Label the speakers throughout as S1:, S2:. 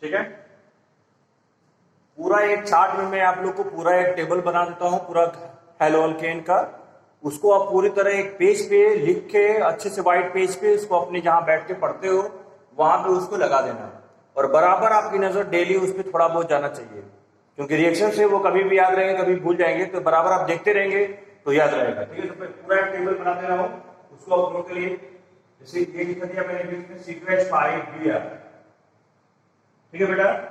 S1: ठीक है। पूरा एक चार्ट में मैं आप लोग को पूरा एक टेबल बना देता हूं पूरा हैलो अल्केन का। उसको आप पूरी तरह एक पेज पे लिख के अच्छे से व्हाइट पेज पे उसको अपने जहां बैठ के पढ़ते हो वहां पे उसको लगा देना, और बराबर आपकी नजर डेली उस पर थोड़ा बहुत जाना चाहिए, क्योंकि रिएक्शन से वो कभी भी याद रहेंगे कभी भूल जाएंगे, तो बराबर आप देखते रहेंगे तो याद रहेगा। ठीक है, तो मैं पूरा एक टेबल बना दे रहा हूँ उसको आप लोगों के लिए। जैसे ये लिख दिया मैंने सीक्वेंस 5 दिया। ठीक है बेटा,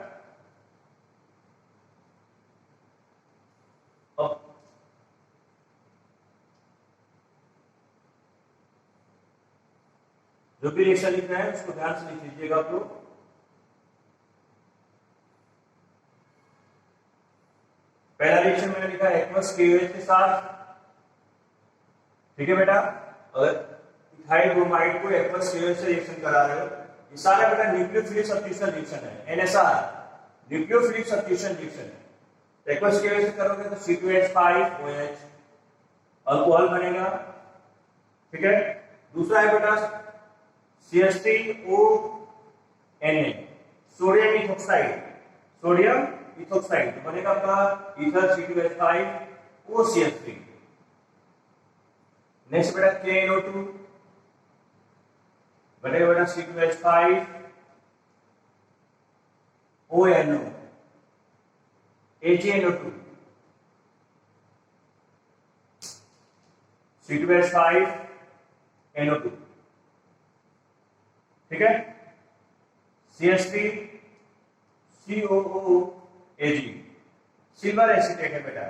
S1: जो भी रिएक्शन लिखना है उसको ध्यान से लिख लीजिएगा आप लोग। पहला रिएक्शन मैंने लिखा एक्वस KOH के साथ। ठीक है बेटा, अगर इथाइल ब्रोमाइड को एक्वस KOH से रिएक्शन करा रहे हो, ये सारा बेटा न्यूक्लियोफिलिक सब्स्टिट्यूशन रिएक्शन है, NSR न्यूक्लियोफिलिक सब्स्टिट्यूशन रिएक्शन है। एक्वस KOH से करोगे तो C2H5OH अल्कोहल बनेगा। ठीक है, दूसरा है बेटा CH3ONA sodium ethoxide, sodium ethoxide तो बनेगा आपका ईथर C2H5OCH3। नेक्स्ट बेटा KNO2 बनेगा बेटा C2H5ONO AgNO2 C2H5NO2। ठीक है, CH3COOAg सिल्वर एसीटेट है बेटा,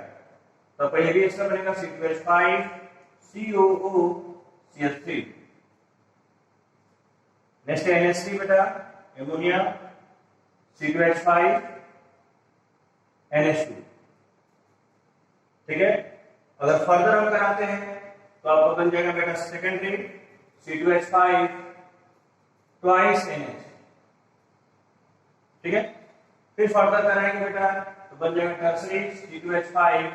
S1: तो पहले भी इसका बनेगा C2H5COOCH3। नेक्स्ट है NH3 बेटा एमोनिया C2H5NH2। ठीक है, अगर फर्दर हम कराते हैं तो आपको बन जाएगा बेटा सेकेंडरी C2H5 ट्वाइस NH। ठीक है, फिर फर्दर कराएंगे बेटा तो बन जाएगा tertiary C2H5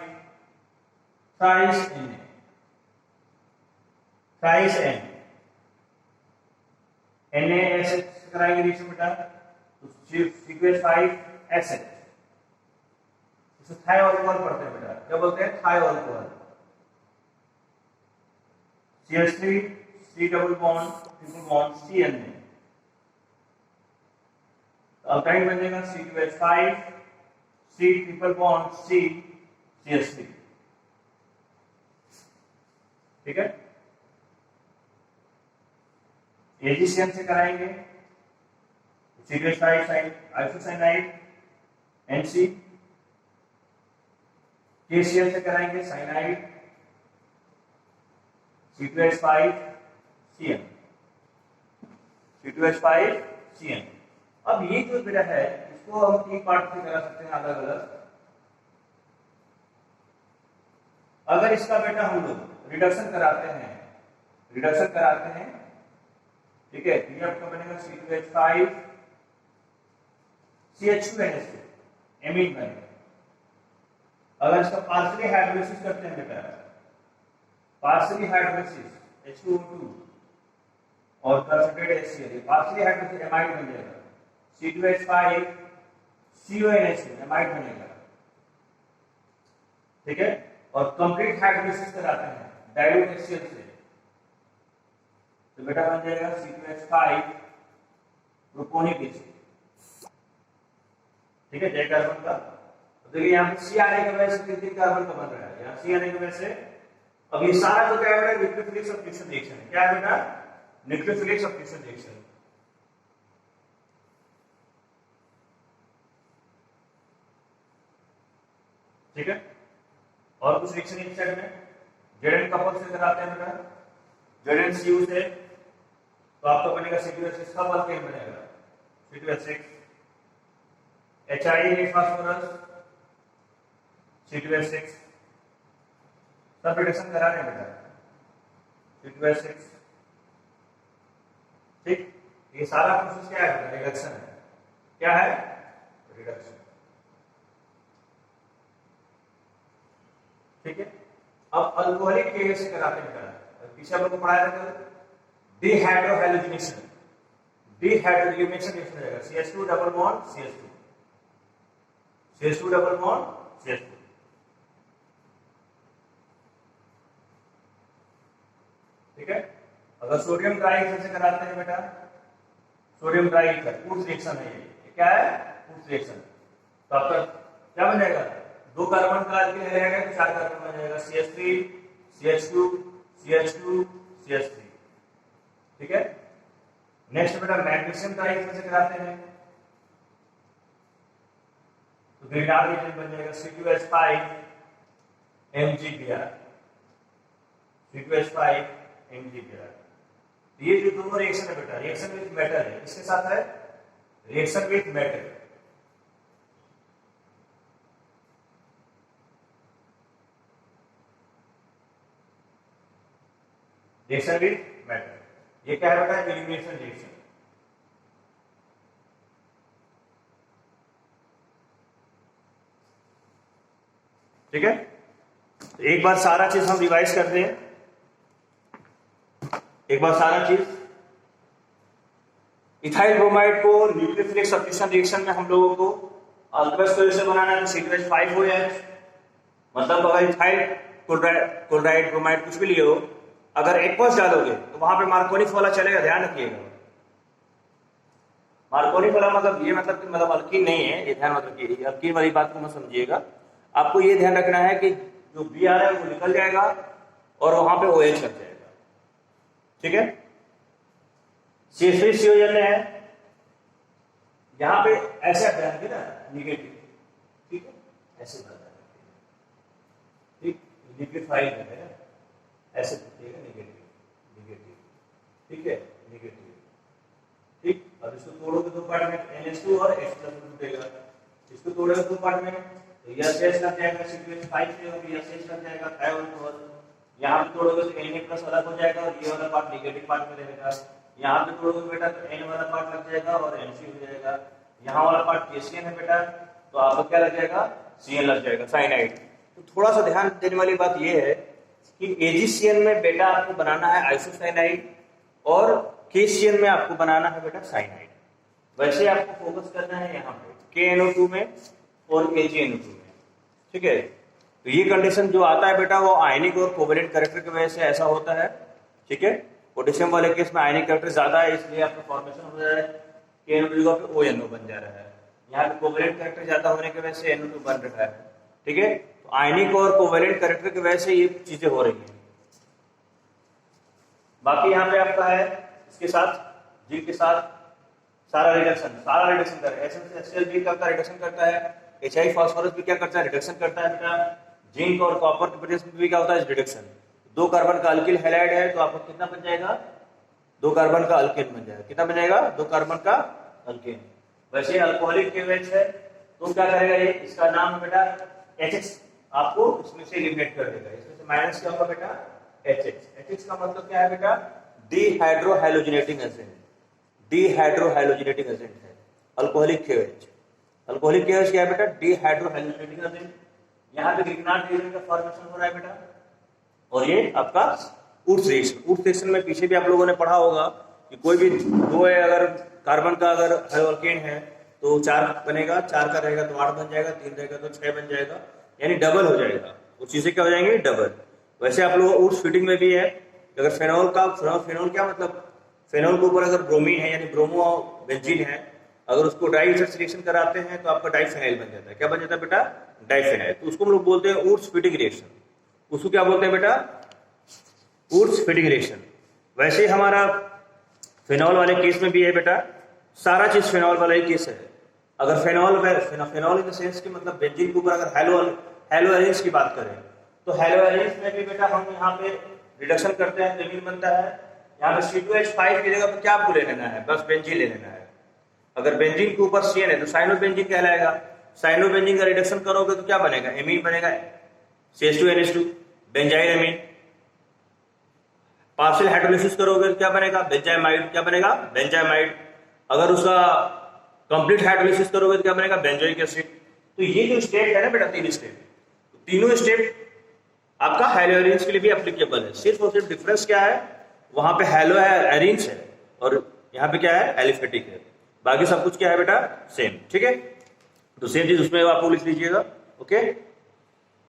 S1: thrice Na thrice N। NaSH कराएंगे रिएक्शन बेटा तो C2H5SH। इसे थायोअल्कोहल पढ़ते हैं बेटा, क्या बोलते हैं थायोअल्कोहल। CH3 C double bond triple bond CN। Alkyne बन जाएगा C2H5 C triple bond C CH3। ठीक है, AgCN से कराएंगे C2H5 आइसोसाइनाइड NC। KCl से कराएंगे साइनाइड C2H5CN C2H5CN। अब ये जो बेटा है इसको हम 3 पार्ट से करा सकते हैं अलग अलग। अगर इसका बेटा हम लोग रिडक्शन कराते हैं ठीक है, ये आपका बनेगा C2H5 CH2NH2 एमीन बनेगा। अगर इसका पार्शियली हाइड्रोलाइसिस करते हैं बेटा, पार्शियली हाइड्रोलाइसिस H2O2 और concentrate HCl, partially hydrolysis amide बन जाएगा C2H5CONH2 एमाइड बनेगा। ठीक है, और कंप्लीट हाइड्रोलाइसिस कराते हैं डाइल्यूट HCl से तो बेटा बन जाएगा C2H5 प्रोपोनिक एसिड। ठीक है, जय कार्बन का। तो देखिए यहाँ पे C आने की वजह से तीन कार्बन का बन रहा है, यहाँ C आने की वजह से। अब ये सारा जो क्या है बेटा न्यूक्लियोफिलिक सब्स्टिट्यूशन रिएक्शन है। क्या है बेटा न्यूक्लियोफिलिक सब्स्टिट्यूशन रिएक्शन। ठीक है, और कुछ रिएक्शन इस साइड में Zn कपल से कराते हैं बेटा ZnCU से तो आपका बनेगा C2H6 का अल्केन बनेगा C2H6 HI फास्फोरस C2H6 सब रिडक्शन करा रहे हैं बेटा C2H6। ठीक, ये सारा प्रोसेस क्या है रिडक्शन है। क्या है रिडक्शन। ठीक है, अब अल्कोहलिक KOH से कराते हैं बेटा, पीछे हम लोग पढ़ाया था डिहाइड्रोहैलोजिनेशन। डिहाइड्रो, ये मिक्सर रिएक्शन रहेगा, CH2 double bond CH2, CH2 double bond CH2। ठीक है। अगर सोडियम ट्राईईथर से कराते हैं बेटा, सोडियम ट्राईईथर ऊर्स रिएक्शन है, ये क्या है, ऊर्स रिएक्शन, तो आपका क्या बन जाएगा, 2 कार्बन का अल्किल रहेगा तो 4 कार्बन बन जाएगा, CH3 CH2 CH2 CH3। ठीक है। नेक्स्ट बेटा मैग्नीशियम ट्राईईथर से कराते हैं तो ग्रिनार्ड रिएक्शन बन जाएगा, C2H5 MgBr, C2H5 MgBr। ये जो दोनों रिएक्शन है बेटा, रिएक्शन विथ मेटल है, इसके साथ है reaction with metal, reaction with metal, ये क्या है बेटा, एलिमिनेशन रिएक्शन। ठीक है। तो एक बार सारा चीज हम रिवाइज करते हैं, एक बार सारा चीज। इथाइल ब्रोमाइड को न्यूक्लियोफिलिक सब्स्टिट्यूशन रिएक्शन में हम लोगों को अल्कोहल सॉल्यूशन बनाना है, C2H5OH, मतलब अगर इथाइल क्लोराइड ब्रोमाइड कुछ भी लिए हो, अगर एक्वस डालोगे तो वहां पे मार्कोनिक वाला चलेगा, ध्यान रखिएगा। मार्कोनिक वाला मतलब ये मतलब कि मतलब अल्कीन नहीं है, ये ध्यान मत रखिए, अल्कीन वाली बात को मत समझिएगा। आपको ये ध्यान रखना है कि जो बी आ रहा है वो निकल जाएगा और वहां पे OH लग जाएगा। ठीक है। CH3COL है, यहां पे ऐसे बनाएंगे ना निगेटिव, ठीक है, ऐसे बनाएंगे, ठीक, लिक्विफाइड है ना, ऐसे दिखेगा निगेटिव निगेटिव, ठीक है, निगेटिव, ठीक। अब इसको तोड़ोगे 2 पार्ट में, NH2 और H+ टूटेगा, इसको तोड़ोगे 2 पार्ट में तो यह शेष लग जाएगा, C2H5 से और यह शेष लग जाएगा Thiol। यहाँ पे तोड़ोगे तो Na+ अलग हो जाएगा और ये वाला पार्ट निगेटिव पार्ट में रहेगा। यहाँ पे तोड़ोगे बेटा तो N वाला पार्ट लग जाएगा और NC हो जाएगा। यहाँ वाला पार्ट KCN है बेटा, तो आपको क्या लग जाएगा, Cn लग जाएगा, साइनाइड। तो थोड़ा सा ध्यान देने वाली बात ये है कि AgCN में बेटा आपको बनाना है आइसोसाइनाइड और KCN में आपको बनाना है बेटा साइनाइड। वैसे आपको फोकस करना है यहाँ पे KNO2 में और KgNO2 में। ठीक है। तो ये कंडीशन जो आता है बेटा वो आयनिक और कोवेलेंट कैरेक्टर की वजह से ऐसा होता है। ठीक है। पोटेशियम वाले केस में आयनिक कैरेक्टर ज्यादा है, इसलिए आपका फॉर्मेशन हो रहा है KNO2 पे ONO बन जा रहा है। यहाँ पे कोवेलेंट कैरेक्टर ज्यादा होने की वजह से NO2 बन रहा है। ठीक है। तो आयनिक और कोवेलेंट कैरेक्टर की वजह से ये चीजें हो रही है। बाकी यहाँ पे आपका है इसके साथ जिंक के साथ सारा रिडक्शन कर रहा है। HCl भी करता है, रिडक्शन करता है। HI फास्फोरस भी क्या करता है, रिडक्शन करता है बेटा। जिंक और कॉपर के प्रोडक्शन भी क्या होता है, रिडक्शन। 2 कार्बन का अल्किल हैलाइड है तो आपको कितना बन जाएगा, 2 कार्बन का अल्केन बन जाएगा। कितना बन जाएगा, 2 कार्बन का अल्केन। वैसे अल्कोहलिक KOH है तो क्या करेगा ये, इसका नाम बेटा HX आपको इसमें से एलिमिनेट कर देगा। इसमें से माइनस क्या होगा बेटा, HX। HX का मतलब क्या है बेटा, डिहाइड्रोहैलोजिनेटिंग एजेंट। डिहाइड्रोहैलोजिनेटिंग एजेंट है अल्कोहलिक KOH। अल्कोहलिक KOH क्या है बेटा, डिहाइड्रोहैलोजिनेटिंग एजेंट। यहाँ पे ग्रिग्नार्ड रिएक्शन का फॉर्मेशन हो रहा है बेटा। और ये आपका ऊर्स रिएक्शन में पीछे भी आप लोगों ने पढ़ा होगा कि कोई भी 2 है, अगर कार्बन का अगर अल्केन है तो 4 बनेगा, 4 का रहेगा तो 8 बन जाएगा, 3 रहेगा तो 6 बन जाएगा, यानी डबल हो जाएगा। वो चीजें क्या हो जाएंगे, डबल। वैसे आप लोग ऊर्स फिटिंग में भी है, अगर फेनॉल का, फेनॉल क्या मतलब, फेनॉल के ऊपर अगर ब्रोमीन है यानी ब्रोमो बेंजीन है, अगर उसको डाई ईथर रिएक्शन कराते हैं तो आपका डाइफेनाइल बन जाता है। क्या बन जाता है बेटा, डाइफेनाइल। तो उसको हम लोग बोलते हैं ऊर्स फिटिंग रिएक्शन। उसको क्या बोलते हैं बेटा, ऊर्स फिटिंग रिएक्शन। वैसे हमारा फेनॉल वाले केस में भी है बेटा, सारा चीज फेनॉल वाला ही केस है। अगर फेनॉल इन द सेंस कि मतलब बेंजीन के ऊपर अगर हैलो एरेंज की बात करें तो हैलो एरेंज में भी बेटा हम यहाँ पे रिडक्शन करते हैं, एमीन बनता है। यहाँ पे C2H5 की जगह पे क्या आपको ले लेना है, बस बेंजीन ले लेना है। अगर बेंजीन के ऊपर CN है तो साइनोबेंजीन कहलाएगा। साइनोबेंजीन का रिडक्शन करोगे तो क्या बनेगा, एमीन बनेगा, CH2NH2 benzyl amine. Partial hydrolysis करोगे तो क्या बनेगा, बेंजाइमाइड। क्या बनेगा, बेंजाइमाइड। अगर उसका कंप्लीट हाइड्रोलिसिस करोगे तो क्या बनेगा, बेंजोइक एसिड। तो ये जो स्टेप है ना बेटा, 3 स्टेप, तीनों स्टेप आपका हैलो एरेंज के लिए भी एप्लीकेबल है। सिर्फ और सिर्फ डिफरेंस क्या है, वहां पे हैलो एरेंज है और यहाँ पे क्या है, एलिफेटिक है। बाकी सब कुछ क्या है बेटा, सेम। ठीक है, तो सेम चीज उसमें आपको लिख लीजिएगा। ओके।